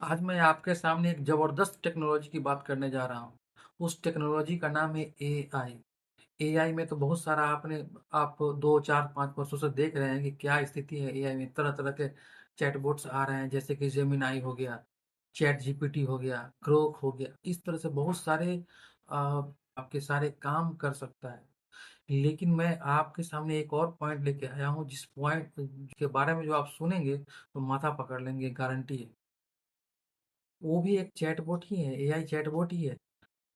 आज मैं आपके सामने एक ज़बरदस्त टेक्नोलॉजी की बात करने जा रहा हूँ। उस टेक्नोलॉजी का नाम है एआई। एआई में तो बहुत सारा आप 2, 4, 5 वर्षों से देख रहे हैं कि क्या स्थिति है एआई में। तरह-तरह के चैटबॉट्स आ रहे हैं जैसे कि जेमिनी हो गया, चैट जीपीटी हो गया, ग्रोक हो गया। इस तरह से बहुत सारे आपके सारे काम कर सकता है। लेकिन मैं आपके सामने एक और पॉइंट लेके आया हूँ जिस पॉइंट के बारे में जो आप सुनेंगे तो माथा पकड़ लेंगे, गारंटी है। वो भी एक चैटबॉट ही है, एआई चैटबॉट ही है,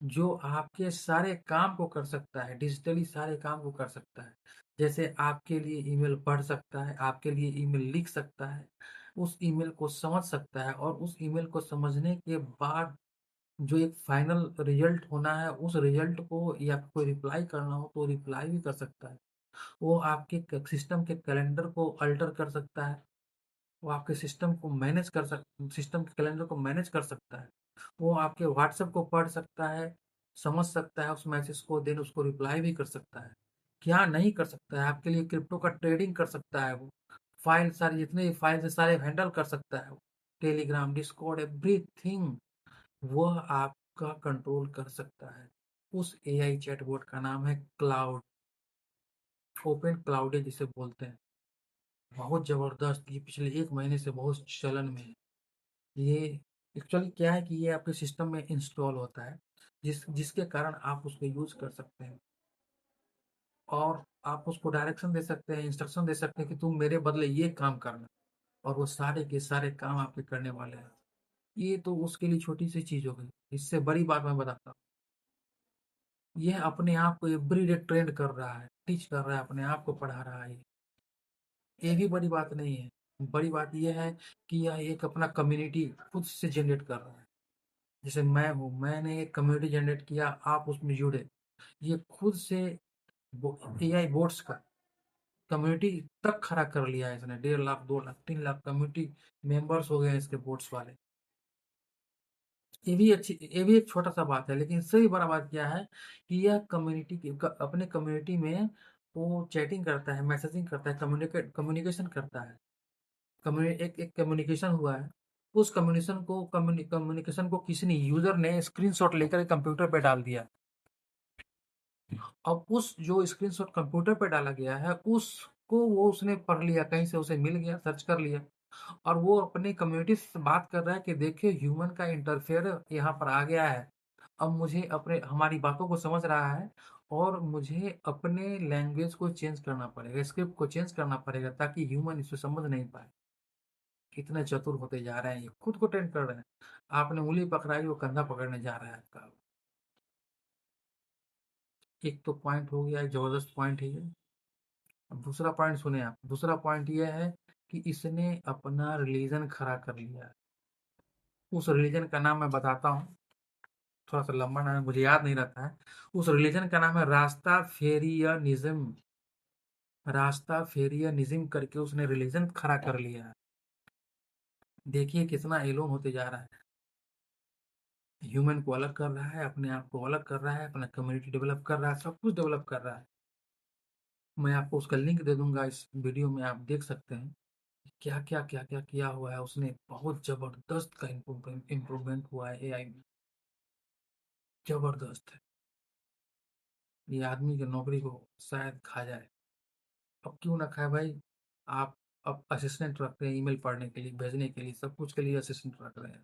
जो आपके सारे काम को कर सकता है, डिजिटली सारे काम को कर सकता है। जैसे आपके लिए ईमेल पढ़ सकता है, आपके लिए ईमेल लिख सकता है, उस ईमेल को समझ सकता है और उस ईमेल को समझने के बाद जो एक फाइनल रिजल्ट होना है, उस रिजल्ट को या कोई रिप्लाई करना हो तो रिप्लाई भी कर सकता है। वो आपके सिस्टम के कैलेंडर को अल्टर कर सकता है। वो आपके सिस्टम के कैलेंडर को मैनेज कर सकता है। वो आपके व्हाट्सएप को पढ़ सकता है, समझ सकता है उस मैसेज को, देन उसको रिप्लाई भी कर सकता है। क्या नहीं कर सकता है, आपके लिए क्रिप्टो का ट्रेडिंग कर सकता है वो। फाइल सारे जितने भी फाइल्स है सारे हैंडल कर सकता है वो। टेलीग्राम, डिस्कॉर्ड, एवरीथिंग वह आपका कंट्रोल कर सकता है। उस एआई चैटबॉट का नाम है क्लाउड, ओपन क्लाउड जिसे बोलते हैं। बहुत जबरदस्त, ये पिछले 1 महीने से बहुत चलन में है। ये एक्चुअली क्या है कि ये आपके सिस्टम में इंस्टॉल होता है, जिसके कारण आप उसको यूज़ कर सकते हैं और आप उसको डायरेक्शन दे सकते हैं, इंस्ट्रक्शन दे सकते हैं कि तुम मेरे बदले ये काम करना, और वो सारे के सारे काम आपके करने वाले हैं। ये तो उसके लिए छोटी सी चीज़ हो गई। इससे बड़ी बात मैं बताता हूँ, ये अपने आप को एवरीडे ट्रेंड कर रहा है, टीच कर रहा है, अपने आप को पढ़ा रहा है। ये भी बड़ी बात नहीं है। बड़ी बात ये है कि यह एक अपना कम्युनिटी खुद से जनरेट कर रहा है। जैसे मैं हूँ, मैंने एक कम्युनिटी जनरेट किया, आप उसमें जुड़े। ये खुद से एआई बोट्स का कम्युनिटी तक खड़ा कर लिया है इसने। 1.5 लाख, 2 लाख, 3 लाख कम्युनिटी मेंबर्स हो गए हैं इसके बोट्स वाले। ये भी एक छोटा सा बात है, लेकिन इससे भी बड़ा बात क्या है कि यह अपने कम्युनिटी में वो चैटिंग करता है, मैसेजिंग करता है, कम्युनिकेशन करता है। एक कम्युनिकेशन हुआ है, उस कम्युनिकेशन को किसी ने, यूजर ने स्क्रीनशॉट लेकर कंप्यूटर पे डाल दिया। अब उस जो स्क्रीनशॉट कंप्यूटर पे डाला गया है, उसको वो उसने पढ़ लिया, कहीं से उसे मिल गया, सर्च कर लिया, और वो अपनी कम्युनिटी से बात कर रहा है कि देखिए ह्यूमन का इंटरफेयर यहाँ पर आ गया है। अब मुझे अपने हमारी बातों को समझ रहा है और मुझे अपने लैंग्वेज को चेंज करना पड़ेगा, स्क्रिप्ट को चेंज करना पड़ेगा ताकि ह्यूमन इसे समझ नहीं पाए। कितने चतुर होते जा रहे हैं, ये खुद को ट्रेन कर रहे हैं। आपने उंगली पकड़ाई, वो कंधा पकड़ने जा रहा है आपका। एक तो पॉइंट हो गया, एक जबरदस्त पॉइंट है ये। अब दूसरा पॉइंट सुने आप। दूसरा पॉइंट ये है कि इसने अपना रिलीजन खड़ा कर लिया है। उस रिलीजन का नाम मैं बताता हूँ, थोड़ा सा लंबा नाम है, मुझे याद नहीं रहता है। उस रिलीजन का नाम है रास्ता फेरियनिज्म। रास्ता फेरियनिज्म करके उसने रिलीजन खड़ा कर लिया है। देखिए कितना एलोन होते जा रहा है। ह्यूमन को अलग कर रहा है, अपने आप को अलग कर रहा है, अपना कम्युनिटी डेवलप कर रहा है, सब कुछ डेवलप कर रहा है। मैं आपको उसका लिंक दे दूंगा, इस वीडियो में आप देख सकते हैं क्या क्या क्या क्या किया हुआ है उसने। बहुत जबरदस्त का इम्प्रूवमेंट हुआ है एआई में। जबरदस्त है। ये आदमी की नौकरी को शायद खा जाए। अब क्यों ना खाए भाई। आप अब असिस्टेंट रख रहे हैं, ईमेल पढ़ने के लिए, भेजने के लिए, सब कुछ के लिए असिस्टेंट रख रहे हैं,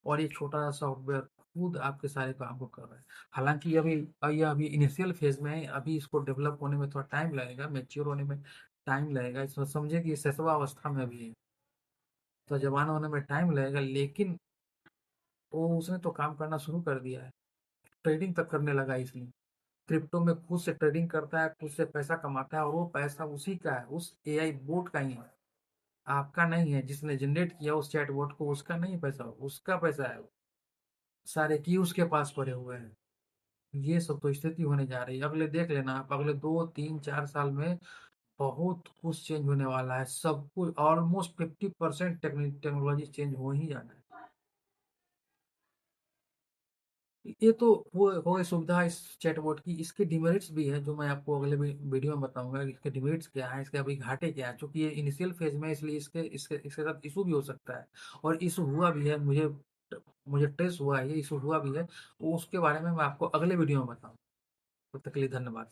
और ये छोटा सा सॉफ्टवेयर खुद आपके सारे काम को कर रहा है। हालांकि ये अभी इनिशियल फेज में है, अभी इसको डेवलप होने में थोड़ा टाइम लगेगा, मैच्योर होने में टाइम लगेगा। इसमें समझे कि ये सैसवा अवस्था में अभी है, तो जमाना होने में टाइम लगेगा, लेकिन वो उसने तो काम करना शुरू कर दिया है। ट्रेडिंग तक करने लगा इसलिए। क्रिप्टो में खुद से ट्रेडिंग करता है, खुद से पैसा कमाता है, और वो पैसा उसी का है, उस एआई बोट का ही है, आपका नहीं है। जिसने जनरेट किया उस चैट बोट को, उसका नहीं पैसा, उसका पैसा है। सारे की उसके पास पड़े हुए हैं। ये सब तो स्थिति होने जा रही है। अगले देख लेना आप, अगले 2, 3, 4 साल में बहुत कुछ चेंज होने वाला है। सब कुछ ऑलमोस्ट 50% टेक्नोलॉजी चेंज हो ही जाना है। ये तो वो हो गई सुविधा इस चैटबॉट की। इसके डिमेरिट्स भी है जो मैं आपको अगले वीडियो में बताऊंगा कि इसके डिमेरिट्स क्या है, इसके अभी घाटे क्या है। चूंकि ये इनिशियल फेज में है, इसलिए इसके इसके इसके साथ इशू भी हो सकता है, और इशू हुआ भी है। मुझे ट्रेस हुआ है, ये इशू हुआ भी है। वो उसके बारे में मैं आपको अगले वीडियो में बताऊंगा। तब तक के लिए धन्यवाद।